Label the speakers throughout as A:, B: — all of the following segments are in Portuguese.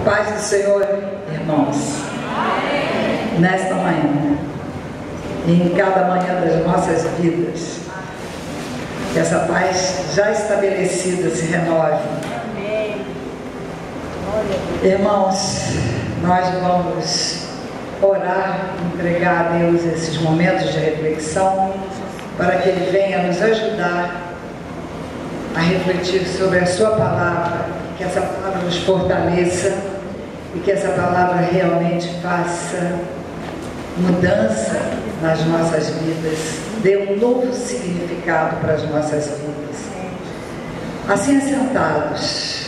A: Paz do Senhor, irmãos, nesta manhã e em cada manhã das nossas vidas, que essa paz já estabelecida se renove. Irmãos, nós vamos orar, entregar a Deus esses momentos de reflexão, para que Ele venha nos ajudar a refletir sobre a Sua palavra, que essa palavra nos fortaleça e que essa palavra realmente faça mudança nas nossas vidas, dê um novo significado para as nossas vidas. Assim, assentados,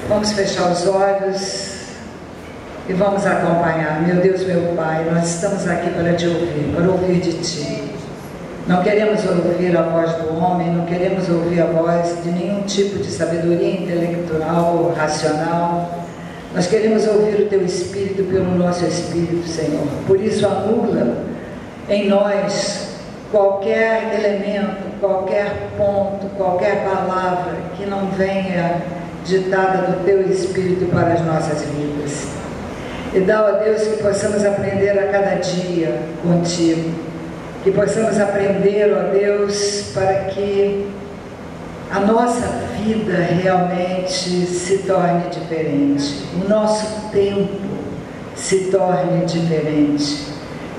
A: vamos fechar os olhos e vamos acompanhar. Meu Deus, meu Pai, nós estamos aqui para te ouvir, para ouvir de Ti. Não queremos ouvir a voz do homem, não queremos ouvir a voz de nenhum tipo de sabedoria intelectual ou racional. Nós queremos ouvir o Teu Espírito pelo nosso Espírito, Senhor. Por isso, anula em nós qualquer elemento, qualquer ponto, qualquer palavra que não venha ditada do Teu Espírito para as nossas vidas. E dá, ó Deus, que possamos aprender a cada dia contigo. Que possamos aprender, ó Deus, para que a nossa vida realmente se torne diferente, o nosso tempo se torne diferente,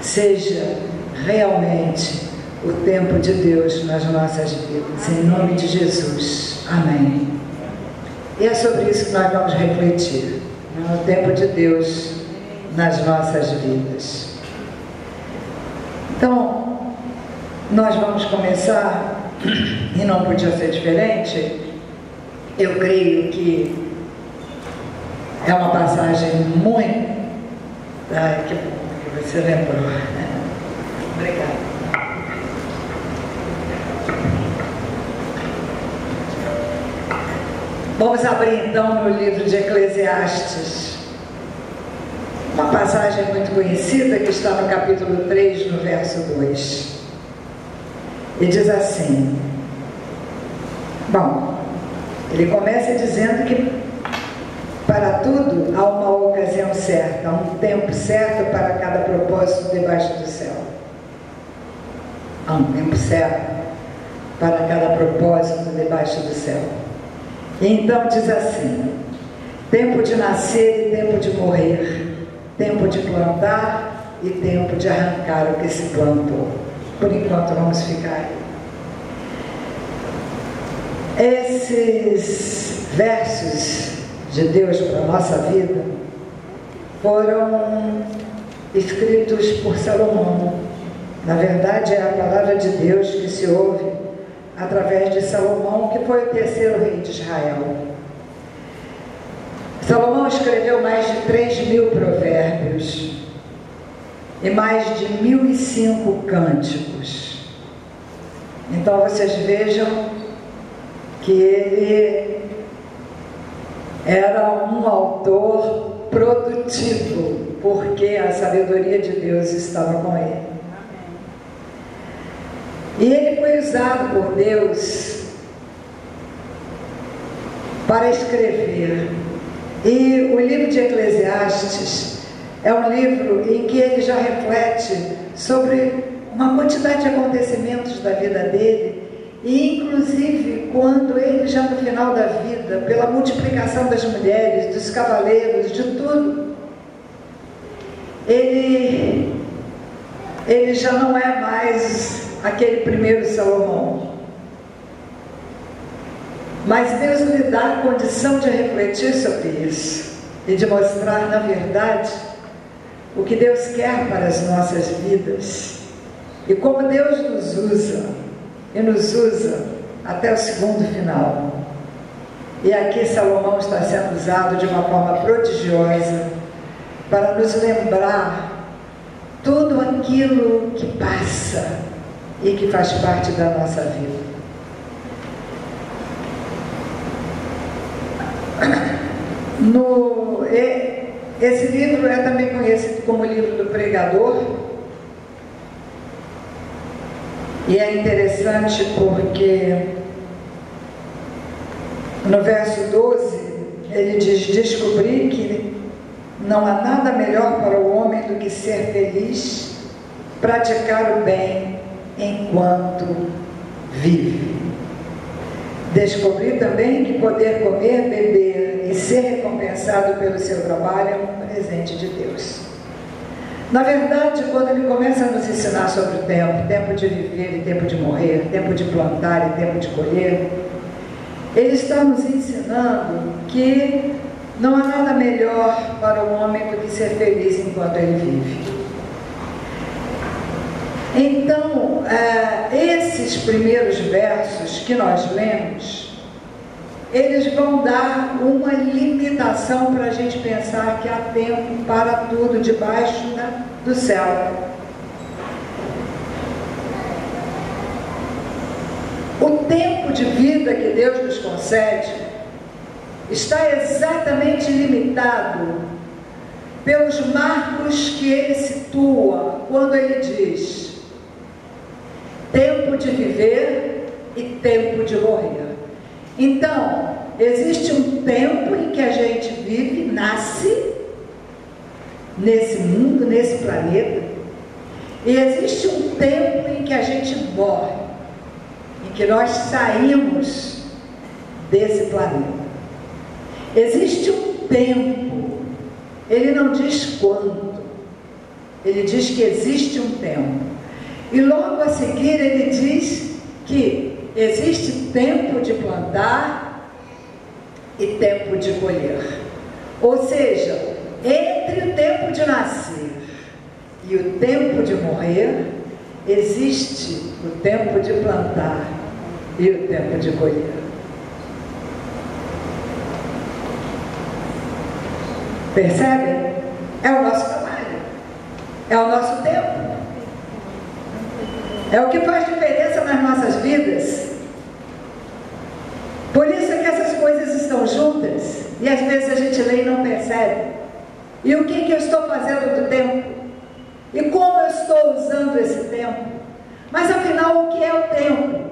A: seja realmente o tempo de Deus nas nossas vidas, em nome de Jesus, amém. E é sobre isso que nós vamos refletir, né? O tempo de Deus nas nossas vidas. Então, nós vamos começar, e não podia ser diferente. Eu creio que é uma passagem muito... Ai, que bom que você lembrou. Obrigada. Vamos abrir então no livro de Eclesiastes. Uma passagem muito conhecida que está no capítulo 3, no verso 2. E diz assim, bom, ele começa dizendo que para tudo há uma ocasião certa, há um tempo certo para cada propósito debaixo do céu. Há um tempo certo para cada propósito debaixo do céu. E então diz assim, tempo de nascer e tempo de morrer, tempo de plantar e tempo de arrancar o que se plantou. Por enquanto vamos ficar aí. Esses versos de Deus para a nossa vida foram escritos por Salomão. Na verdade, é a palavra de Deus que se ouve através de Salomão, que foi o terceiro rei de Israel. Salomão escreveu mais de 3.000 provérbios e mais de 1.005 cânticos. Então vocês vejam que ele era um autor produtivo, porque a sabedoria de Deus estava com ele. E ele foi usado por Deus para escrever. E o livro de Eclesiastes é um livro em que ele já reflete sobre uma quantidade de acontecimentos da vida dele, e inclusive quando ele já no final da vida, pela multiplicação das mulheres, dos cavaleiros, de tudo, ele já não é mais aquele primeiro Salomão. Mas Deus lhe dá a condição de refletir sobre isso e de mostrar, na verdade, o que Deus quer para as nossas vidas e como Deus nos usa, e nos usa até o segundo final. E aqui Salomão está sendo usado de uma forma prodigiosa para nos lembrar tudo aquilo que passa e que faz parte da nossa vida. Esse livro é também conhecido como o livro do pregador, e é interessante porque no verso 12 ele diz: descobri que não há nada melhor para o homem do que ser feliz, praticar o bem enquanto vive. Descobri também que poder comer, beber e ser recompensado pelo seu trabalho é um presente de Deus. Na verdade, quando ele começa a nos ensinar sobre o tempo, tempo de viver e tempo de morrer, tempo de plantar e tempo de colher, ele está nos ensinando que não há nada melhor para o homem do que ser feliz enquanto ele vive. Então, esses primeiros versos que nós lemos, eles vão dar uma limitação para a gente pensar que há tempo para tudo debaixo do céu. O tempo de vida que Deus nos concede está exatamente limitado pelos marcos que ele situa quando ele diz tempo de viver e tempo de morrer. Então, existe um tempo em que a gente vive, nasce nesse mundo, nesse planeta, e existe um tempo em que a gente morre, em que nós saímos desse planeta. Existe um tempo, ele não diz quando, ele diz que existe um tempo. E logo a seguir ele diz que existe tempo de plantar e tempo de colher. Ou seja, entre o tempo de nascer e o tempo de morrer, existe o tempo de plantar e o tempo de colher. Percebem? É o nosso trabalho, é o nosso tempo, é o que faz diferença nas nossas vidas. Por isso é que essas coisas estão juntas e às vezes a gente lê e não percebe. E o que eu estou fazendo do tempo? E como eu estou usando esse tempo? Mas afinal, o que é o tempo?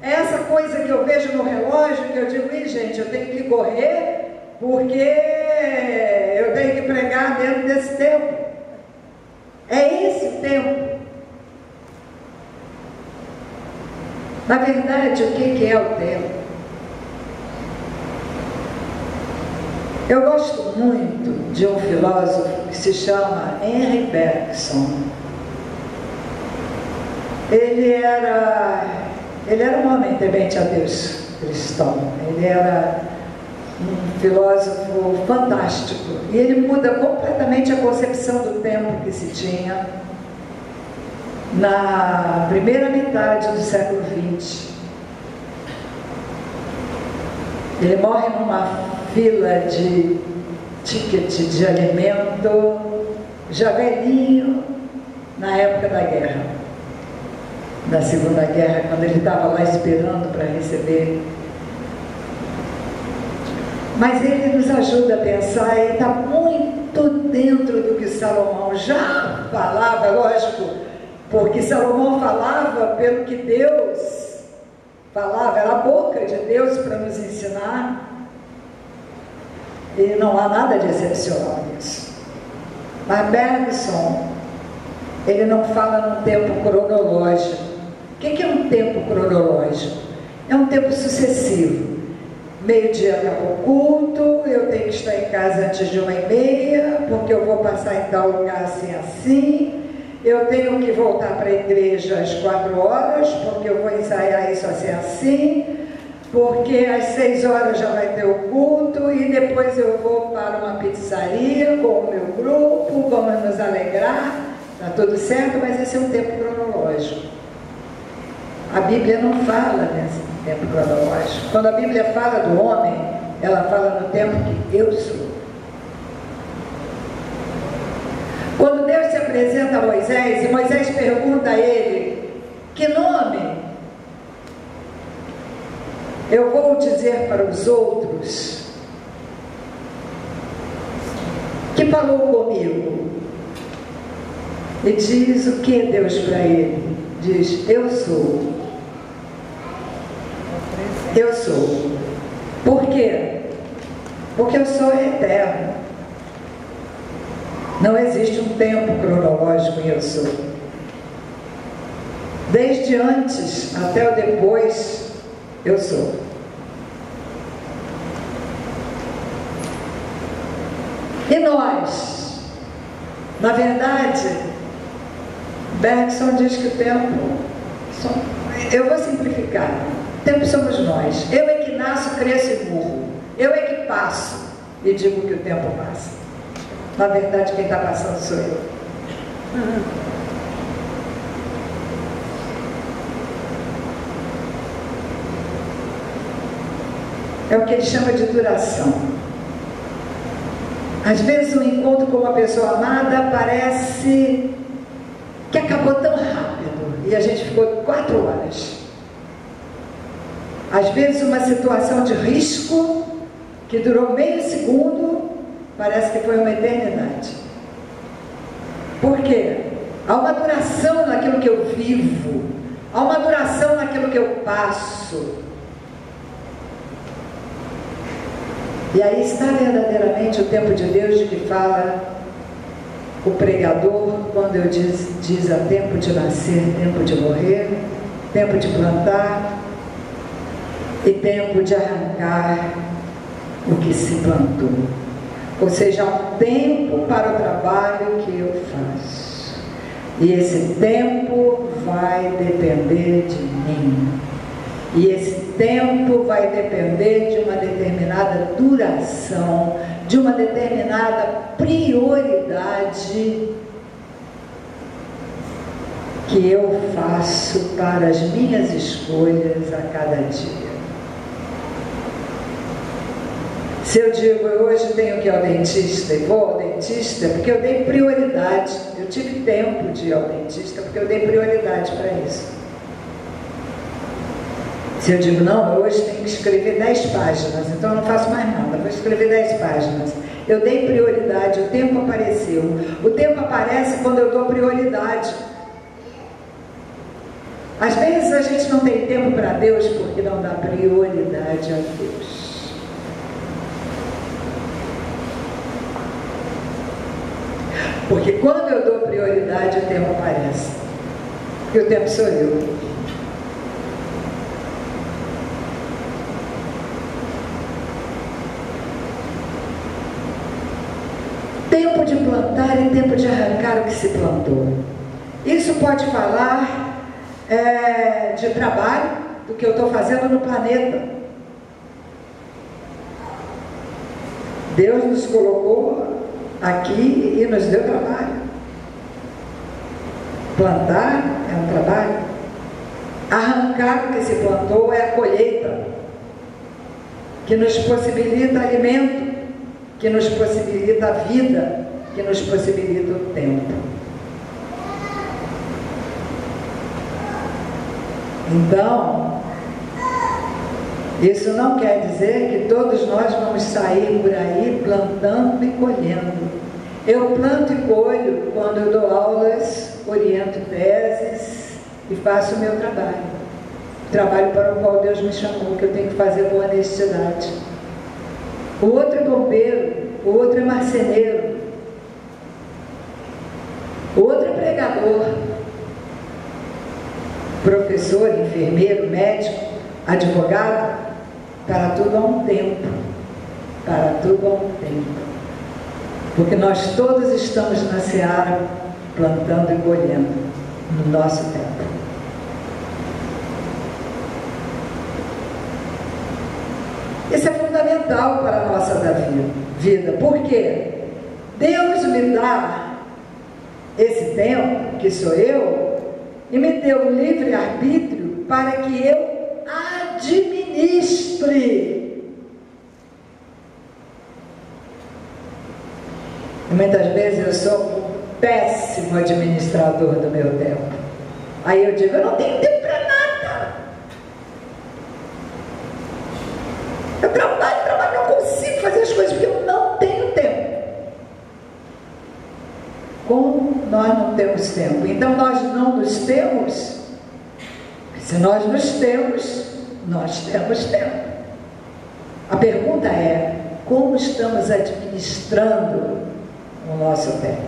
A: É essa coisa que eu vejo no relógio, que eu digo: ih, gente, eu tenho que correr porque eu tenho que pregar dentro desse tempo. É esse o tempo. Na verdade, o que é o tempo? Eu gosto muito de um filósofo que se chama Henri Bergson. Ele era um homem temente a Deus cristão. Ele era um filósofo fantástico. E ele muda completamente a concepção do tempo que se tinha na primeira metade do século XX. Ele morre numa fila de ticket de alimento, já velhinho, na época da guerra, da Segunda Guerra, quando ele estava lá esperando para receber. Mas ele nos ajuda a pensar, ele está muito dentro do que Salomão já falava, lógico, porque Salomão falava pelo que Deus falava, era a boca de Deus para nos ensinar. E não há nada de excepcional nisso. Mas Bergson, ele não fala num tempo cronológico. O que é um tempo cronológico? É um tempo sucessivo. Meio-dia acabou o culto, eu tenho que estar em casa antes de 1h30, porque eu vou passar em tal lugar assim. Eu tenho que voltar para a igreja às 4h, porque eu vou ensaiar isso assim. Porque às 6h já vai ter o culto e depois eu vou para uma pizzaria com o meu grupo, vamos nos alegrar, está tudo certo, mas esse é um tempo cronológico. A Bíblia não fala nesse tempo cronológico. Quando a Bíblia fala do homem, ela fala no tempo que eu sou. Quando Deus se apresenta a Moisés e Moisés pergunta a ele: que nome eu vou dizer para os outros que falou comigo? E diz o que Deus para ele? Diz: eu sou. Eu sou. Por quê? Porque eu sou eterno. Não existe um tempo cronológico em eu sou. Desde antes até o depois, eu sou. E nós? Na verdade, Bergson diz que o tempo, eu vou simplificar, o tempo somos nós. Eu é que nasço, cresço e morro. Eu é que passo e digo que o tempo passa. Na verdade, quem está passando sou eu. É o que ele chama de duração. Às vezes um encontro com uma pessoa amada parece que acabou tão rápido e a gente ficou 4 horas. Às vezes uma situação de risco que durou meio segundo parece que foi uma eternidade. Por quê? Há uma duração naquilo que eu vivo, há uma duração naquilo que eu passo. E aí está verdadeiramente o tempo de Deus de que fala o pregador quando eu diz há tempo de nascer, tempo de morrer, tempo de plantar e tempo de arrancar o que se plantou. Ou seja, há um tempo para o trabalho que eu faço. E esse tempo vai depender de mim. E esse tempo vai depender de uma determinada duração, de uma determinada prioridade que eu faço para as minhas escolhas a cada dia. Se eu digo, eu hoje tenho que ir ao dentista e vou ao dentista, porque eu dei prioridade, eu tive tempo de ir ao dentista, porque eu dei prioridade para isso. Se eu digo, não, eu hoje tenho que escrever 10 páginas, então eu não faço mais nada, vou escrever 10 páginas. Eu dei prioridade, o tempo apareceu. O tempo aparece quando eu dou prioridade. Às vezes a gente não tem tempo para Deus porque não dá prioridade a Deus. Porque quando eu dou prioridade, o tempo aparece. E o tempo sou eu. Tempo de plantar e tempo de arrancar o que se plantou. Isso pode falar de trabalho, do que eu estou fazendo no planeta. Deus nos colocou aqui e nos deu trabalho. Plantar é um trabalho. Arrancar o que se plantou é a colheita, que nos possibilita alimento, que nos possibilita a vida, que nos possibilita o tempo. Então, isso não quer dizer que todos nós vamos sair por aí plantando e colhendo. Eu planto e colho quando eu dou aulas, oriento teses e faço o meu trabalho. Trabalho para o qual Deus me chamou, que eu tenho que fazer com honestidade. O outro é bombeiro, o outro é marceneiro, o outro é pregador, professor, enfermeiro, médico, advogado. Para tudo há um tempo, para tudo há um tempo, porque nós todos estamos na seara plantando e colhendo no nosso tempo. Isso é fundamental para a nossa vida, porque Deus me dá esse tempo, que sou eu, e me deu um livre-arbítrio para que eu administre. E muitas vezes eu sou um péssimo administrador do meu tempo. Aí eu digo, eu não tenho tempo para nada. Eu trabalho, não consigo fazer as coisas porque eu não tenho tempo. Como nós não temos tempo? Então nós não nos temos. Se nós nos temos, nós temos tempo. A pergunta é, como estamos administrando o nosso tempo.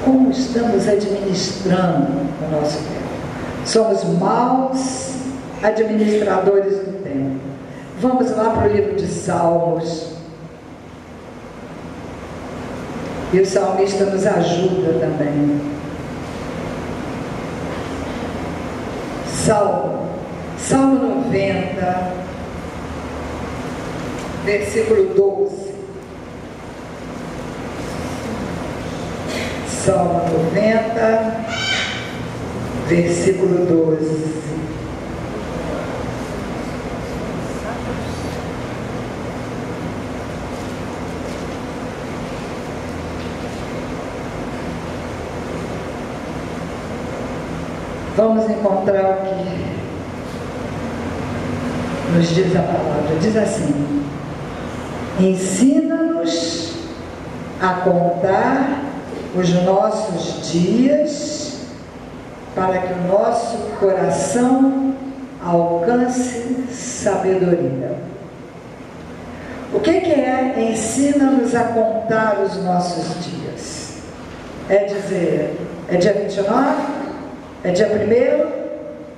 A: Como estamos administrando o nosso tempo? Somos maus administradores do tempo. Vamos lá para o livro de Salmos. E o salmista nos ajuda também. Salmo 90, versículo 12. Salmo 90, versículo 12. Vamos encontrar o que nos diz a palavra. Diz assim: ensina-nos a contar os nossos dias, para que o nosso coração alcance sabedoria. O que é ensina-nos a contar os nossos dias? É dizer, é dia 29? É dia 1º?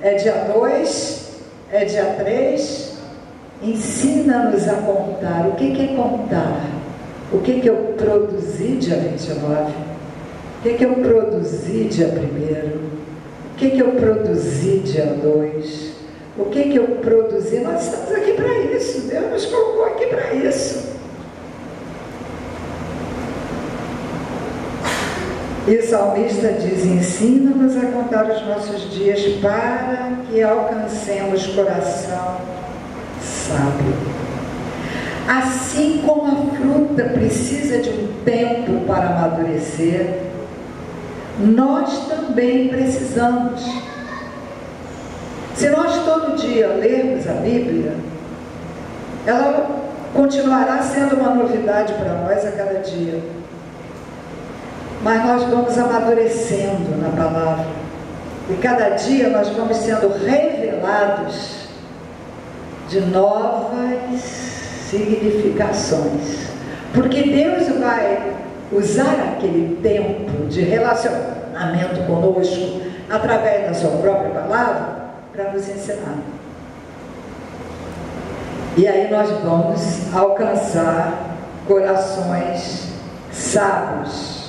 A: É dia 2? É dia 3? Ensina-nos a contar. O que é contar? O que eu produzi dia 29? O que eu produzi dia 1º? O que eu produzi dia 2? O que eu produzi? Nós estamos aqui para isso. Deus nos colocou aqui para isso. E o salmista diz: ensina-nos a contar os nossos dias para que alcancemos coração sábio. Assim como a fruta precisa de um tempo para amadurecer, nós também precisamos. Se nós todo dia lermos a Bíblia, ela continuará sendo uma novidade para nós a cada dia. Mas nós vamos amadurecendo na palavra. E cada dia nós vamos sendo revelados de novas significações. Porque Deus vai usar aquele tempo de relacionamento conosco, através da sua própria palavra, para nos ensinar. E aí nós vamos alcançar corações sábios.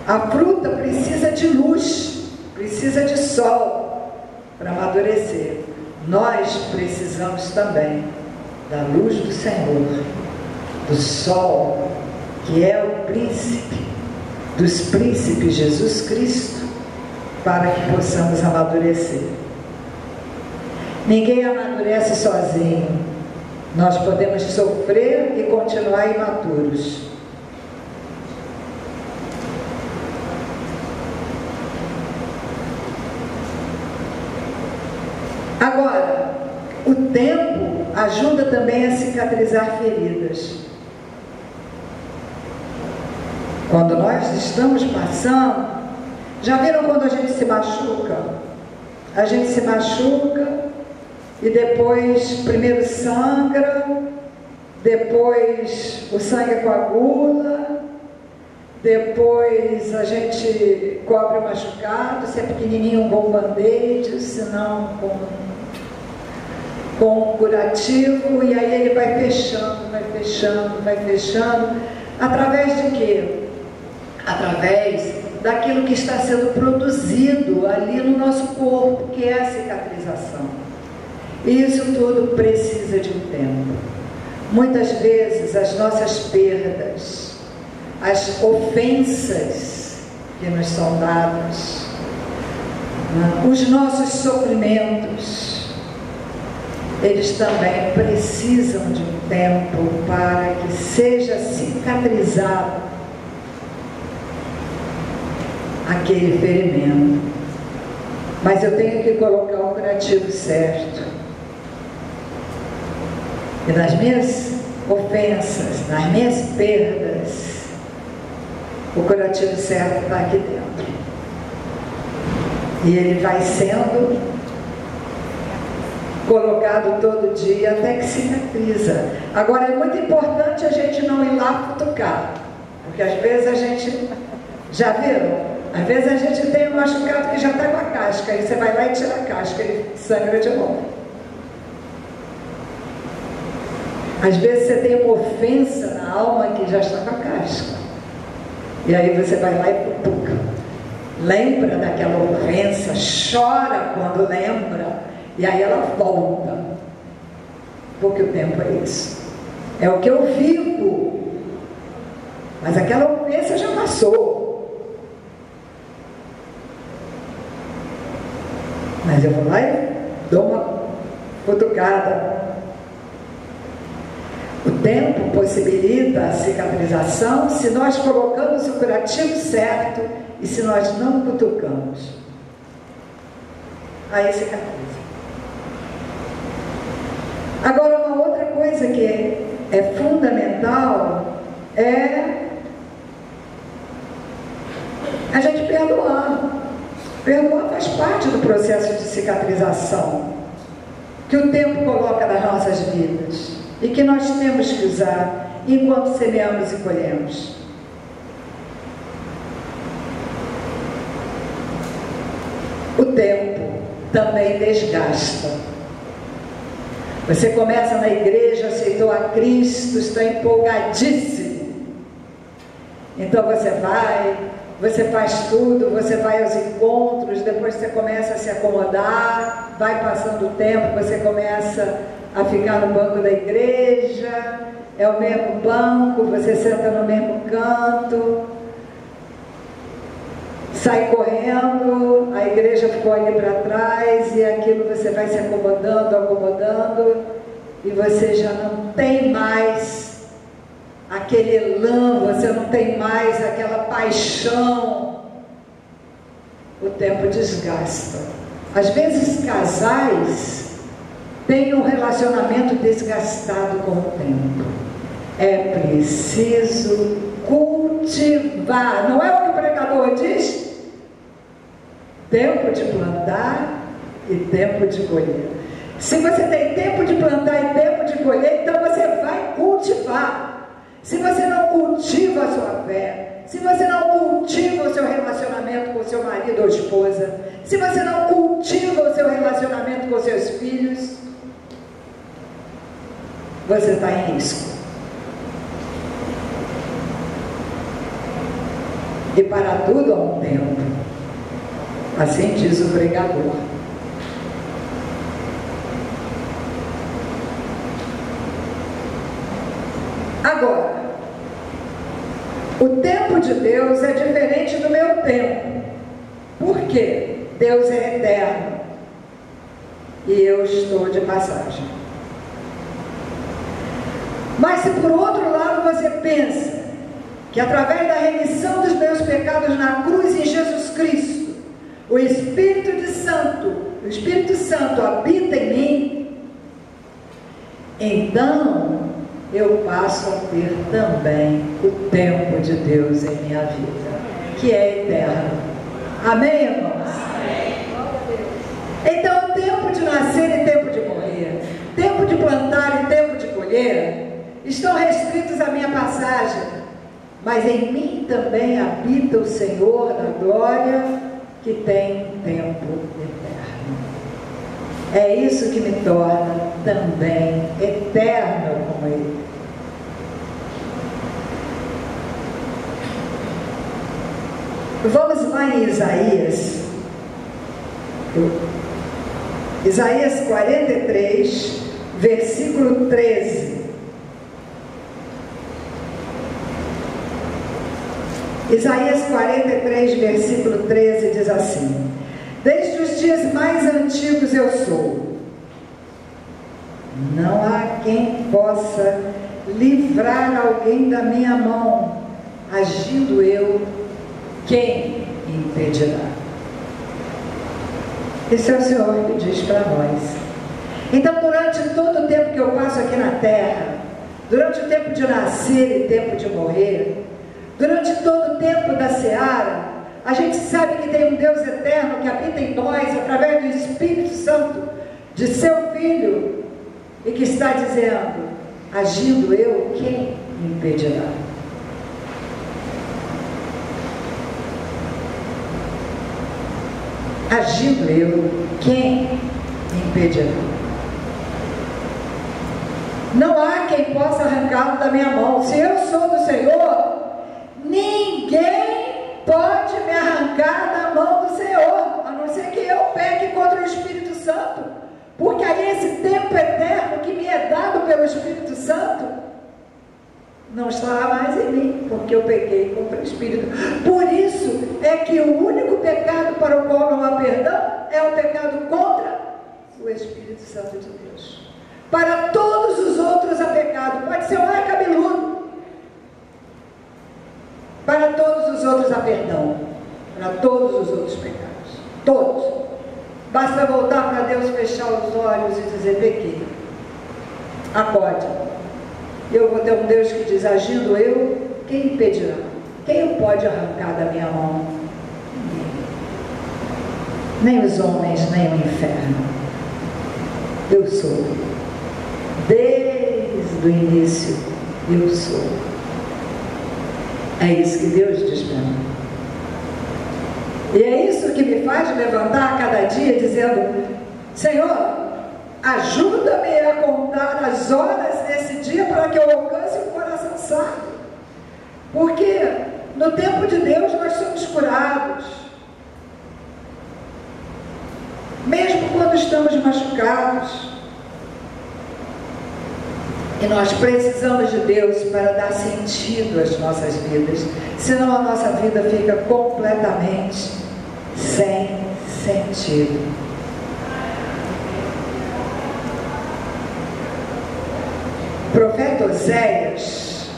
A: A fruta precisa de luz, precisa de sol para amadurecer. Nós precisamos também da luz do Senhor, do sol, que é o príncipe dos príncipes, Jesus Cristo, para que possamos amadurecer. Ninguém amadurece sozinho. Nós podemos sofrer e continuar imaturos. Agora, o tempo ajuda também a cicatrizar feridas. Quando nós estamos passando, já viram quando a gente se machuca? A gente se machuca e depois, primeiro sangra, depois o sangue coagula, depois a gente cobre o machucado, se é pequenininho um bom band-aid, se não com um curativo, e aí ele vai fechando, vai fechando, vai fechando. Através de quê? Através daquilo que está sendo produzido ali no nosso corpo, que é a cicatrização. E isso tudo precisa de um tempo. Muitas vezes as nossas perdas, as ofensas que nos são dadas, os nossos sofrimentos, eles também precisam de um tempo para que seja cicatrizado aquele ferimento. Mas eu tenho que colocar o curativo certo. E nas minhas ofensas, nas minhas perdas, o curativo certo está aqui dentro. E ele vai sendo colocado todo dia até que cicatriza. Agora é muito importante a gente não ir lá cutucar, porque às vezes a gente, já viram? Às vezes a gente tem um machucado que já está com a casca, aí você vai lá e tira a casca, ele sangra de novo. Às vezes você tem uma ofensa na alma que já está com a casca, e aí você vai lá e cutuca. Lembra daquela ofensa, chora quando lembra, e aí ela volta, porque o tempo é isso, é o que eu vivo, mas aquela ofensa já passou. Mas eu vou lá e dou uma cutucada. O tempo possibilita a cicatrização se nós colocamos o curativo certo e se nós não cutucamos. Aí cicatriza. Agora, uma outra coisa que é fundamental é a gente perdoar. Perdoar faz parte do processo de cicatrização que o tempo coloca nas nossas vidas e que nós temos que usar enquanto semeamos e colhemos. O tempo também desgasta. Você começa na igreja, aceitou a Cristo, está empolgadíssimo. Então você faz tudo, você vai aos encontros, depois você começa a se acomodar, vai passando o tempo, você começa a ficar no banco da igreja, é o mesmo banco, você senta no mesmo canto, sai correndo, a igreja ficou ali para trás, e aquilo você vai se acomodando, e você já não tem mais aquele elan, você não tem mais aquela paixão. O tempo desgasta. Às vezes casais têm um relacionamento desgastado com o tempo. É preciso cultivar. Não é o que o pregador diz? Tempo de plantar e tempo de colher. Se você tem tempo de plantar e tempo de colher, então você vai cultivar. Se você não cultiva a sua fé, se você não cultiva o seu relacionamento com o seu marido ou esposa, se você não cultiva o seu relacionamento com seus filhos, você está em risco. E para tudo há um tempo. Assim diz o pregador. Agora, o tempo de Deus é diferente do meu tempo. Por quê? Deus é eterno e eu estou de passagem. Mas se por outro lado você pensa que através da remissão dos meus pecados na cruz em Jesus Cristo, o Espírito Santo habita em mim, então eu passo a ter também o tempo de Deus em minha vida, que é eterno. Amém, irmãos? Amém. Então, tempo de nascer e tempo de morrer, tempo de plantar e tempo de colher, estão restritos à minha passagem, mas em mim também habita o Senhor da glória, que tem tempo eterno. É isso que me torna também eterno como Ele. Vamos lá em Isaías 43, versículo 13. Isaías 43, versículo 13 diz assim: desde os dias mais antigos eu sou, não há quem possa livrar alguém da minha mão, agindo eu, quem impedirá? Esse é o Senhor que diz para nós. Então, durante todo o tempo que eu passo aqui na terra, durante o tempo de nascer e tempo de morrer, durante todo o tempo da seara, a gente sabe que tem um Deus eterno que habita em nós, através do Espírito Santo, de seu Filho, e que está dizendo: agindo eu, quem me impedirá? Agindo eu, quem me impedirá? Não há quem possa arrancá-lo da minha mão. Se eu sou do Senhor, ninguém pode me arrancar da mão do Senhor, a não ser que eu peque contra o Espírito Santo, porque aí esse tempo eterno que me é dado pelo Espírito Santo não estará mais em mim, porque eu pequei contra o Espírito. Por isso é que o único pecado para o qual não há perdão é o pecado contra o Espírito Santo de Deus. Para todos os outros há pecado, pode ser o mais cabeludo. Para todos os outros há perdão, para todos os outros pecados, todos. Basta voltar para Deus, fechar os olhos e dizer: pequei, acorde. Eu vou ter um Deus que diz: agindo eu, quem impedirá? Quem o pode arrancar da minha mão? Nem os homens, nem o inferno. Eu sou. Desde o início, eu sou. É isso que Deus diz para mim. E é isso que me faz levantar a cada dia dizendo: Senhor, ajuda-me a contar as horas desse dia para que eu alcance um coração sábio. Porque no tempo de Deus nós somos curados. Mesmo quando estamos machucados. E nós precisamos de Deus para dar sentido às nossas vidas. Senão a nossa vida fica completamente sem sentido. O profeta Oséias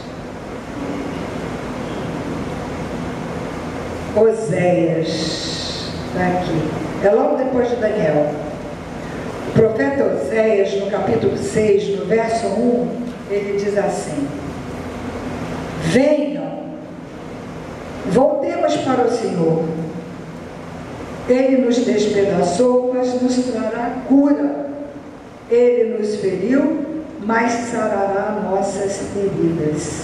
A: está aqui, é logo depois de Daniel. O profeta Oséias, no capítulo 6, no verso 1, ele diz assim: venham, voltemos para o Senhor. Ele nos despedaçou, mas nos trará cura. Ele nos feriu, mas sarará nossas feridas.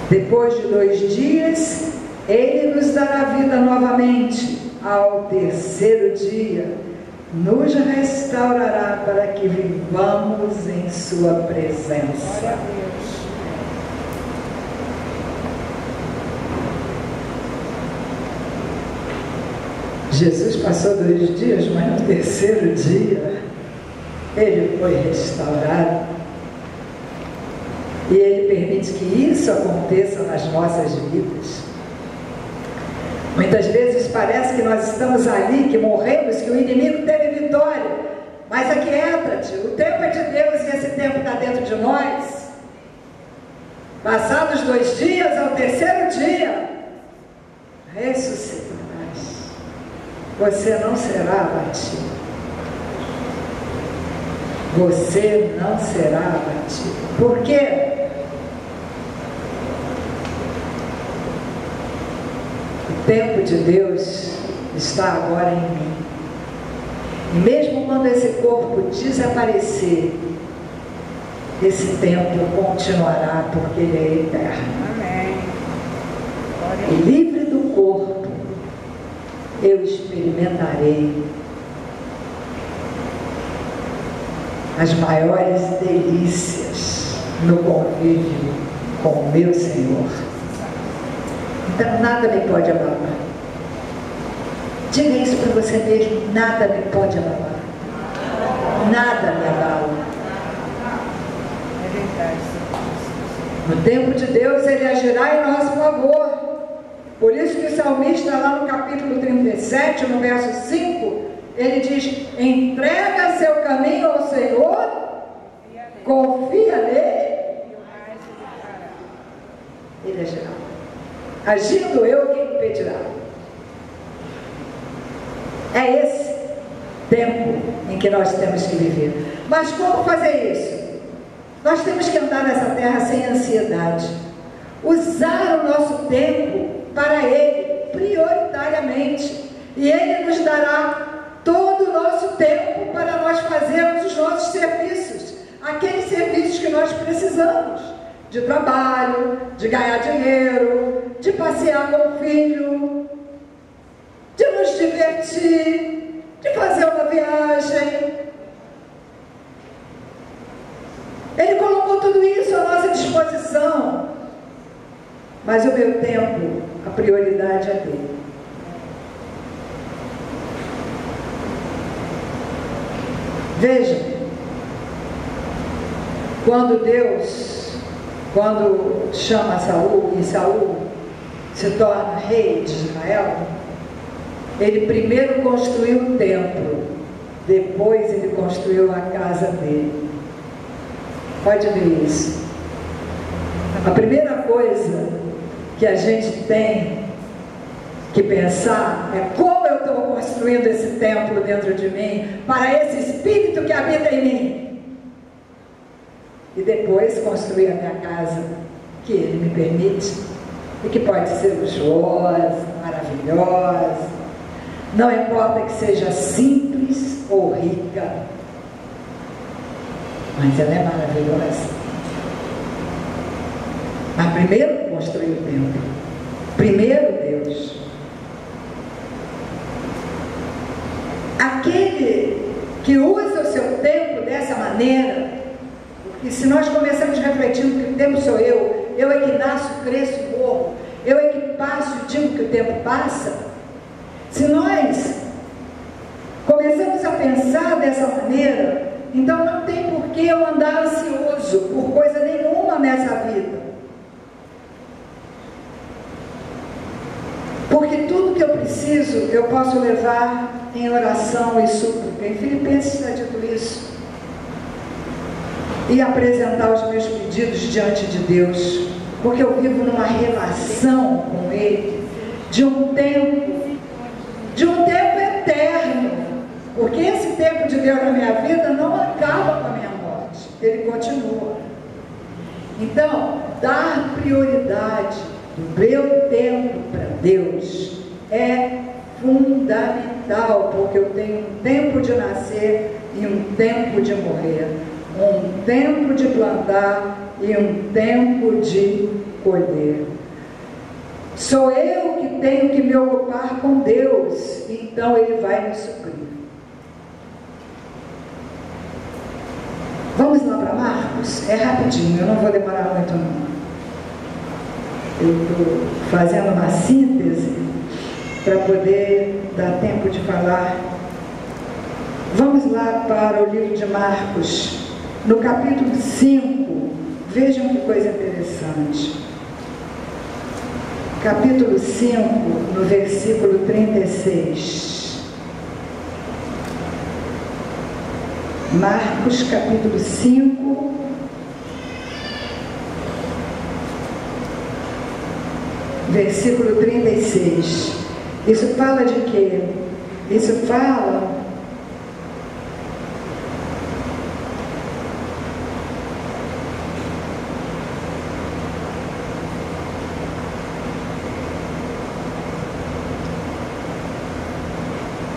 A: Depois de 2 dias, Ele nos dará vida novamente. Ao terceiro dia, nos restaurará para que vivamos em sua presença. Jesus passou 2 dias, mas no terceiro dia Ele foi restaurado. E Ele permite que isso aconteça nas nossas vidas. Muitas vezes parece que nós estamos ali, que morremos, que o inimigo teve vitória. Mas aquieta-te, o tempo é de Deus e esse tempo está dentro de nós. Passados 2 dias, ao terceiro dia, ressuscitarás. Você não será abatido. Você não será abatido. Por quê? O tempo de Deus está agora em mim. E mesmo quando esse corpo desaparecer, esse tempo continuará, porque ele é eterno. Amém. E livre do corpo, eu experimentarei as maiores delícias no convívio com o meu Senhor. Então nada me pode abalar. Diga isso para você mesmo: nada me pode abalar. Nada me abala. É verdade. No tempo de Deus, Ele agirá em nosso favor. Por isso que o salmista, lá no capítulo 37, no verso 5, ele diz: entrega seu caminho ao Senhor, confia nele, Ele agirá. Agindo eu, quem impedirá? É esse tempo em que nós temos que viver. Mas como fazer isso? Nós temos que andar nessa terra sem ansiedade. Usar o nosso tempo para Ele, prioritariamente. E Ele nos dará todo o nosso tempo para nós fazermos os nossos serviços, aqueles serviços que nós precisamos, de trabalho, de ganhar dinheiro, de passear com o filho, de nos divertir, de fazer uma viagem. Ele colocou tudo isso à nossa disposição, mas o meu tempo, a prioridade é dele. Veja, quando chama Saul, e Saul se torna rei de Israel, ele primeiro construiu o templo, depois ele construiu a casa dele. Pode ver isso. A primeira coisa que a gente tem que pensar é como eu estou construindo esse templo dentro de mim, para esse Espírito que habita em mim. E depois construir a minha casa, que Ele me permite, e que pode ser luxuosa, maravilhosa, não importa que seja simples ou rica, mas ela é maravilhosa. Mas primeiro construir o templo, primeiro Deus. Aquele que usa o seu tempo dessa maneira, porque se nós começamos refletindo que o tempo sou eu é que nasço, cresço e morro, eu é que passo e digo que o tempo passa. Se nós começamos a pensar dessa maneira, então não tem por que eu andar ansioso por coisa nenhuma nessa vida. Porque tudo que eu preciso, eu posso levar em oração e súplica. Em Filipenses está dito isso. E apresentar os meus pedidos diante de Deus. Porque eu vivo numa relação com Ele, de um tempo eterno. Porque esse tempo de Deus na minha vida não acaba com a minha morte. Ele continua. Então, dar prioridade do meu tempo para Deus é fundamental, porque eu tenho um tempo de nascer e um tempo de morrer, um tempo de plantar e um tempo de colher. Sou eu que tenho que me ocupar com Deus, então Ele vai me suprir. Vamos lá para Marcos? É rapidinho, eu não vou demorar muito não. Eu estou fazendo uma síntese para poder dar tempo de falar. Vamos lá para o livro de Marcos, no capítulo 5, vejam que coisa interessante. Capítulo 5, no versículo 36. Marcos, capítulo 5, versículo 36. Isso fala de quê? Isso fala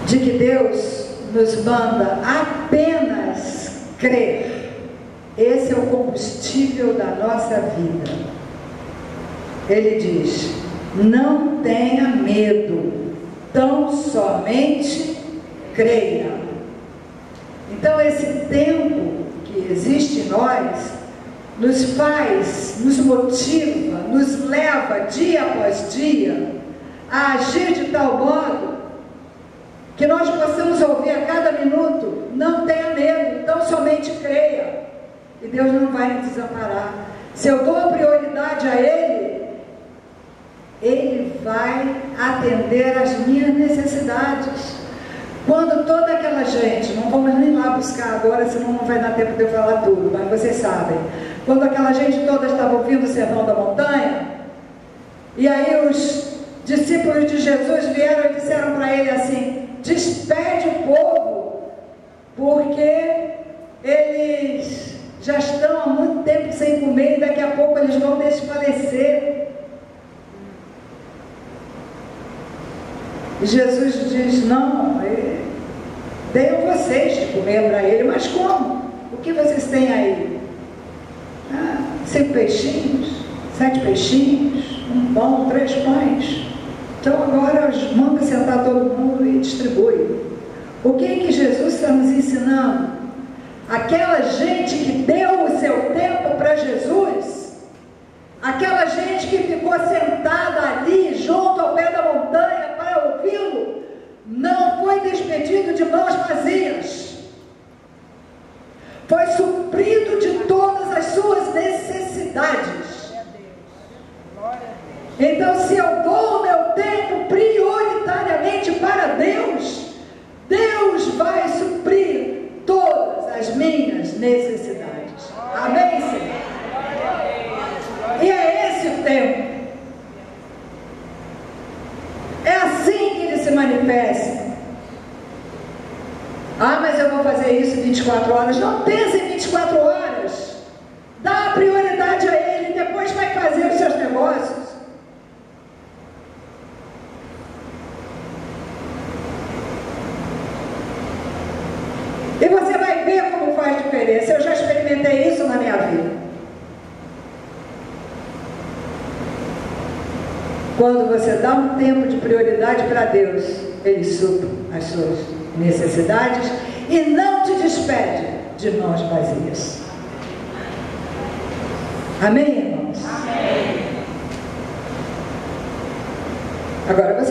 A: de que Deus nos manda apenas crer. Esse é o combustível da nossa vida. Ele diz: não tenha medo, tão somente creia. Então esse tempo que existe em nós nos faz, nos motiva, nos leva dia após dia a agir de tal modo que nós possamos ouvir a cada minuto: não tenha medo, tão somente creia. E Deus não vai me desamparar. Se eu dou a prioridade a Ele, Ele vai atender às minhas necessidades. Quando toda aquela gente, não vamos nem lá buscar agora, senão não vai dar tempo de eu falar tudo, mas vocês sabem, quando aquela gente toda estava ouvindo o sermão da montanha, e aí os discípulos de Jesus vieram e disseram para ele assim: despede o povo, porque eles já estão há muito tempo sem comer e daqui a pouco eles vão desfalecer. E Jesus diz: não, comer para ele. Mas como? O que vocês têm aí? 5 peixinhos, 7 peixinhos, 1 pão, 3 pães. Então agora manda sentar todo mundo e distribui. O que Jesus está nos ensinando? Aquela gente que deu o seu tempo para Jesus, aquela gente que ficou sentada ali junto ao pé da montanha para ouvi-lo, não foi despedido de mãos vazias. Foi suprido de todas as suas necessidades. Então, se eu dou o meu tempo prioritariamente para Deus, Deus vai suprir todas as minhas necessidades. Amém, Senhor? E é esse o tempo. É assim que ele se manifesta. Mas eu vou fazer isso 24 horas. Não pense em 24 horas. Dá prioridade a ele. Depois vai fazer os seus negócios. E você vai ver como faz diferença. Eu já experimentei isso na minha vida. Quando você dá um tempo de prioridade para Deus, Ele supre as suas necessidades e não te despede de mãos vazias. Amém, irmãos? Amém. Agora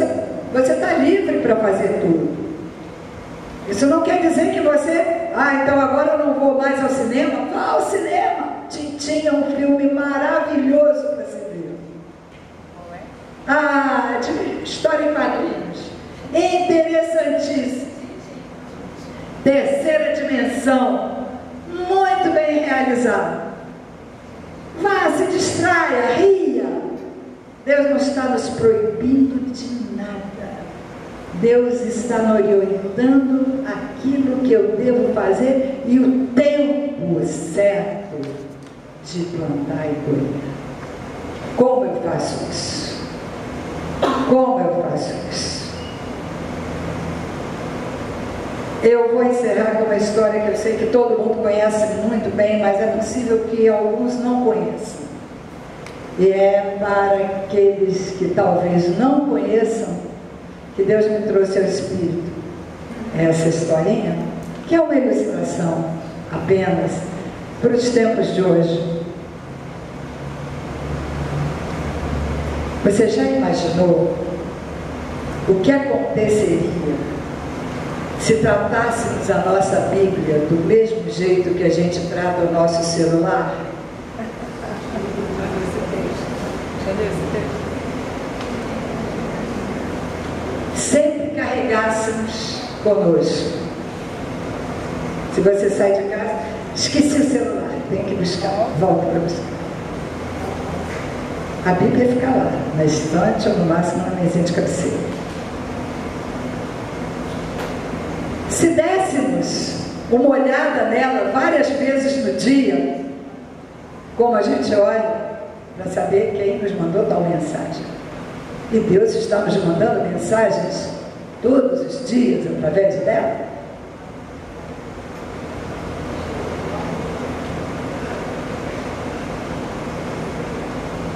A: você está livre para fazer tudo. Isso não quer dizer que você, então agora eu não vou mais ao cinema. Vá ao cinema. Tintin é um filme maravilhoso para se ver. De história em quadrinhos. Interessantíssimo. Terceira dimensão. Muito bem realizado. Vá, se distraia, ria. Deus não está nos proibindo de nada. Deus está nos orientando aquilo que eu devo fazer e o tempo certo de plantar e colher. Como eu faço isso? Como eu faço isso? Eu vou encerrar com uma história que eu sei que todo mundo conhece muito bem, mas é possível que alguns não conheçam. E é para aqueles que talvez não conheçam, que Deus me trouxe ao Espírito essa historinha, que é uma ilustração apenas para os tempos de hoje. Você já imaginou o que aconteceria se tratássemos a nossa Bíblia do mesmo jeito que a gente trata o nosso celular? Sempre carregássemos conosco. Se você sai de casa, esqueci o celular, tem que buscar, volta para buscar. A Bíblia fica lá, na estante ou no máximo na mesinha de cabeceira. Se dessemos uma olhada nela várias vezes no dia, como a gente olha para saber quem nos mandou tal mensagem. E Deus está nos mandando mensagens todos os dias através dela.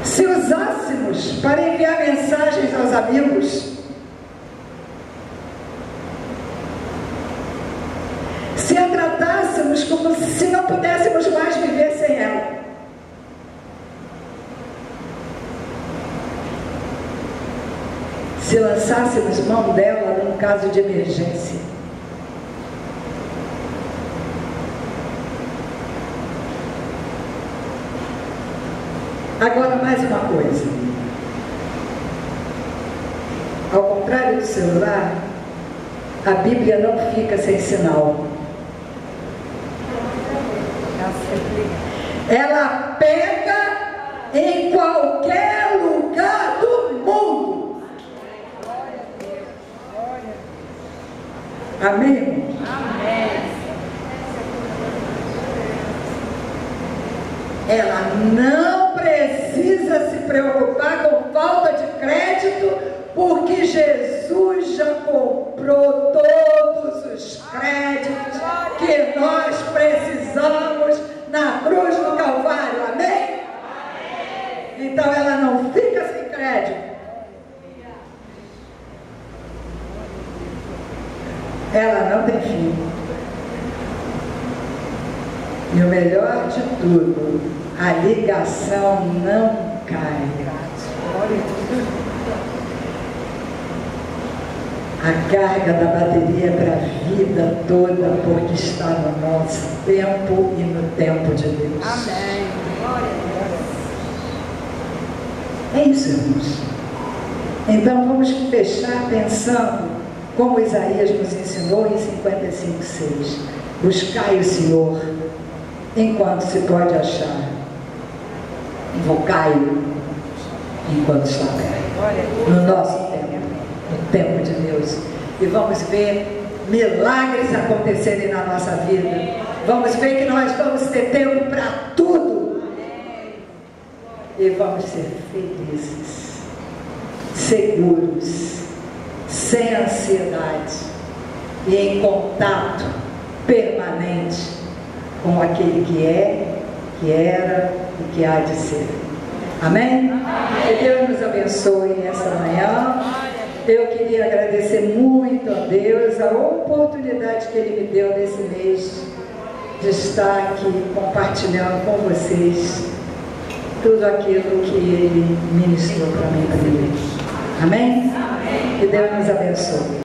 A: Se usássemos para enviar mensagens aos amigos, se a tratássemos como se não pudéssemos mais viver sem ela, se lançássemos mão dela num caso de emergência. Agora, mais uma coisa. Ao contrário do celular, a Bíblia não fica sem sinal. Ela pega em qualquer lugar do mundo. Amém? Amém. Ela não precisa se preocupar com falta de crédito, porque Jesus já comprou todos os créditos que que nós precisamos na cruz do Calvário. Amém? Então ela não fica sem crédito. Ela não tem fim. E o melhor de tudo, a ligação não cai. A carga da bateria é para a vida toda, porque está no nosso tempo e no tempo de Deus.
B: Amém.
A: É isso, irmãos. Então vamos fechar pensando como Isaías nos ensinou em 55:6. Buscai o Senhor enquanto se pode achar. Invocai-o enquanto está perto. No nosso tempo, no tempo de Deus. E vamos ver milagres acontecerem na nossa vida. Vamos ver que nós vamos ter tempo para tudo. E vamos ser felizes, seguros, sem ansiedade e em contato permanente com aquele que é, que era e que há de ser. Amém? Amém. Que Deus nos abençoe nessa manhã. Eu queria agradecer muito a Deus a oportunidade que Ele me deu nesse mês de estar aqui compartilhando com vocês tudo aquilo que Ele ministrou para mim. Amém? Amém? Que Deus nos abençoe.